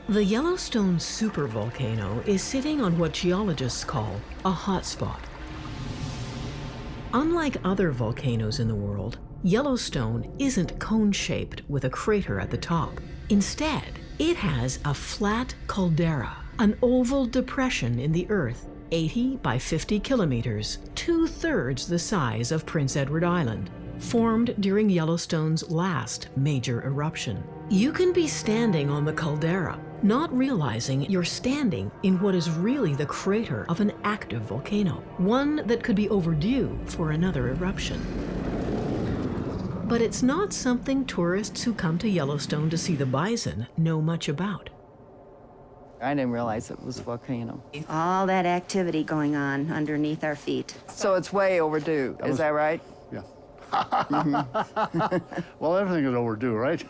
The Yellowstone supervolcano is sitting on what geologists call a hotspot. Unlike other volcanoes in the world, Yellowstone isn't cone-shaped with a crater at the top. Instead, it has a flat caldera, an oval depression in the earth, 80 by 50 kilometers, 2/3 the size of Prince Edward Island, formed during Yellowstone's last major eruption. You can be standing on the caldera, not realizing you're standing in what is really the crater of an active volcano, one that could be overdue for another eruption. But it's not something tourists who come to Yellowstone to see the bison know much about. I didn't realize it was a volcano. All that activity going on underneath our feet. So it's way overdue, is that right? Yeah. Well, everything is overdue, right?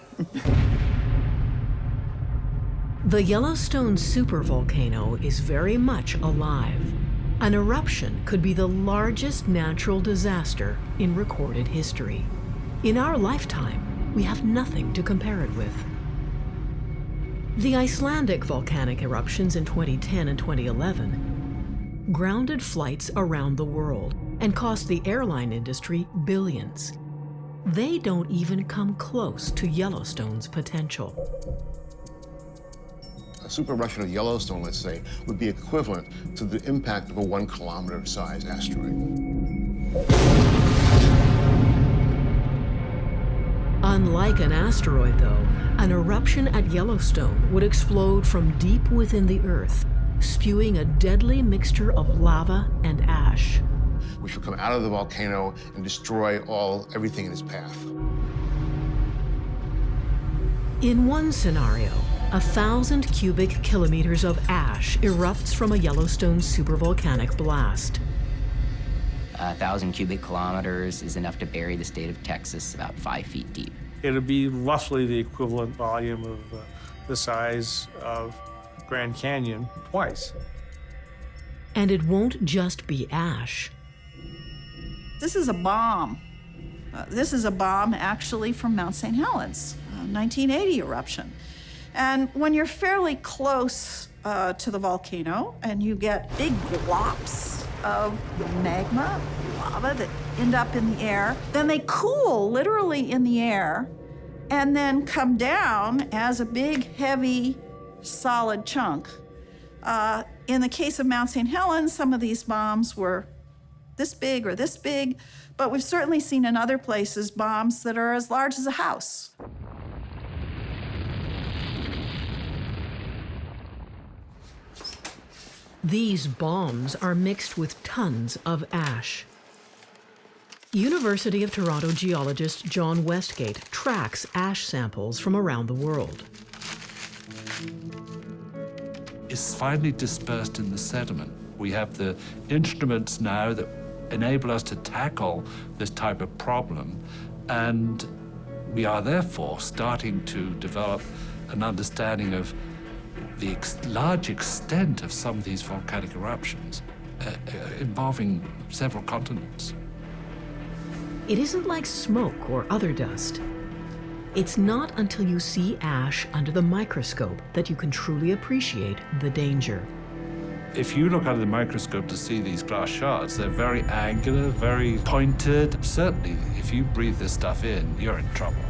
The Yellowstone supervolcano is very much alive. An eruption could be the largest natural disaster in recorded history. In our lifetime, we have nothing to compare it with. The Icelandic volcanic eruptions in 2010 and 2011 grounded flights around the world and cost the airline industry billions. They don't even come close to Yellowstone's potential. A super eruption of Yellowstone, let's say, would be equivalent to the impact of a 1 kilometer size asteroid. Unlike an asteroid, though, an eruption at Yellowstone would explode from deep within the Earth, spewing a deadly mixture of lava and ash. Which will come out of the volcano and destroy everything in its path. In one scenario, 1,000 cubic kilometers of ash erupts from a Yellowstone supervolcanic blast. 1,000 cubic kilometers is enough to bury the state of Texas about 5 feet deep. It'll be roughly the equivalent volume of the size of Grand Canyon twice. And it won't just be ash. This is a bomb. This is a bomb actually from Mount St. Helens, 1980 eruption. And when you're fairly close to the volcano and you get big glops of magma, lava that end up in the air, then they cool literally in the air and then come down as a big, heavy, solid chunk. In the case of Mount St. Helens, some of these bombs were this big or this big, but we've certainly seen in other places bombs that are as large as a house. These bombs are mixed with tons of ash. University of Toronto geologist John Westgate tracks ash samples from around the world. It's finally dispersed in the sediment. We have the instruments now that enable us to tackle this type of problem, and we are therefore starting to develop an understanding of the large extent of some of these volcanic eruptions involving several continents. It isn't like smoke or other dust. It's not until you see ash under the microscope that you can truly appreciate the danger. If you look under the microscope to see these glass shards, they're very angular, very pointed. Certainly, if you breathe this stuff in, you're in trouble.